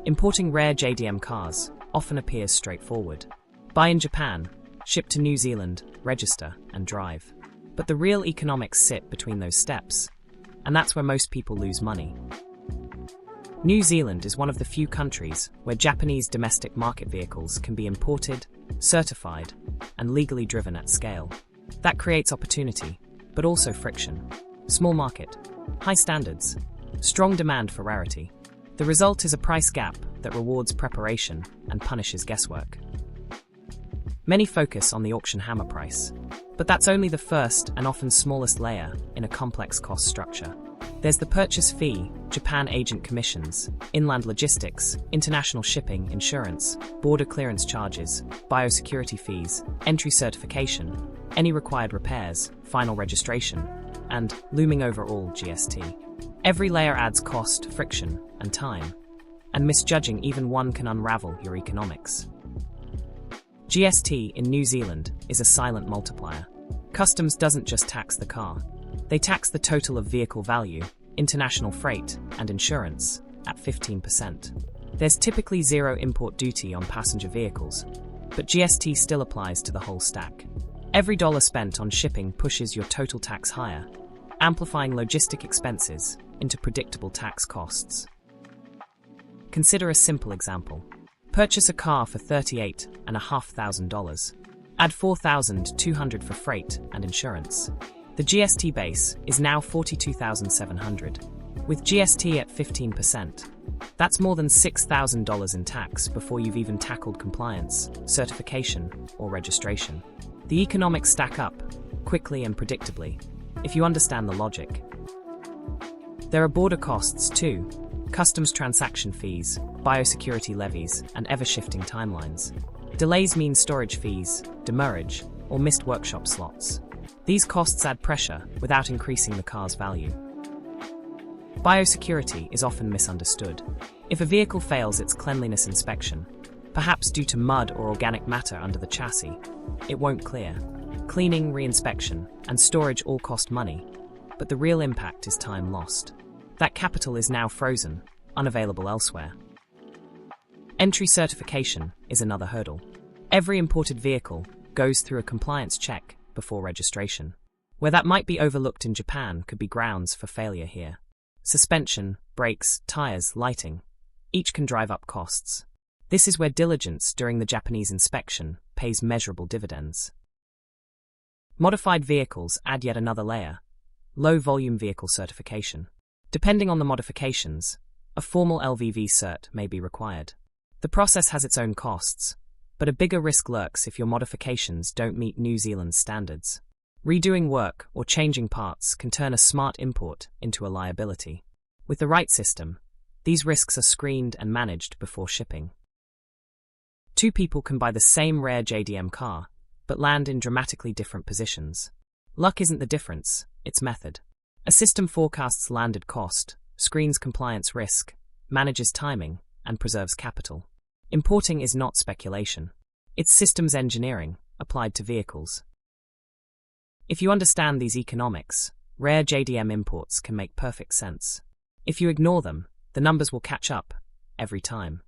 Importing rare JDM cars often appears straightforward. Buy in Japan, ship to New Zealand, register, and drive. But the real economics sit between those steps, and that's where most people lose money. New Zealand is one of the few countries where Japanese domestic market vehicles can be imported, certified, and legally driven at scale. That creates opportunity, but also friction. Small market, high standards, strong demand for rarity. The result is a price gap that rewards preparation and punishes guesswork. Many focus on the auction hammer price, but that's only the first and often smallest layer in a complex cost structure. There's the purchase fee, Japan agent commissions, inland logistics, international shipping, insurance, border clearance charges, biosecurity fees, entry certification, any required repairs, final registration, and, looming over all, GST. Every layer adds cost, friction, and time, and misjudging even one can unravel your economics. GST in New Zealand is a silent multiplier. Customs doesn't just tax the car. They tax the total of vehicle value, international freight, and insurance at 15%. There's typically zero import duty on passenger vehicles, but GST still applies to the whole stack. Every dollar spent on shipping pushes your total tax higher, amplifying logistic expenses into predictable tax costs. Consider a simple example. Purchase a car for $38,500. Add $4,200 for freight and insurance. The GST base is now $42,700. With GST at 15%, that's more than $6,000 in tax before you've even tackled compliance, certification, or registration. The economics stack up, quickly and predictably, if you understand the logic. There are border costs too, customs transaction fees, biosecurity levies, and ever-shifting timelines. Delays mean storage fees, demurrage, or missed workshop slots. These costs add pressure without increasing the car's value. Biosecurity is often misunderstood. If a vehicle fails its cleanliness inspection, perhaps due to mud or organic matter under the chassis, it won't clear. Cleaning, reinspection, and storage all cost money, but the real impact is time lost. That capital is now frozen, unavailable elsewhere. Entry certification is another hurdle. Every imported vehicle goes through a compliance check before registration. Where that might be overlooked in Japan could be grounds for failure here. Suspension, brakes, tires, lighting, each can drive up costs. This is where diligence during the Japanese inspection pays measurable dividends. Modified vehicles add yet another layer, low-volume vehicle certification. Depending on the modifications, a formal LVV cert may be required. The process has its own costs, but a bigger risk lurks if your modifications don't meet New Zealand's standards. Redoing work or changing parts can turn a smart import into a liability. With the right system, these risks are screened and managed before shipping. Two people can buy the same rare JDM car, but land in dramatically different positions. Luck isn't the difference, it's method. A system forecasts landed cost, screens compliance risk, manages timing, and preserves capital. Importing is not speculation. It's systems engineering, applied to vehicles. If you understand these economics, rare JDM imports can make perfect sense. If you ignore them, the numbers will catch up, every time.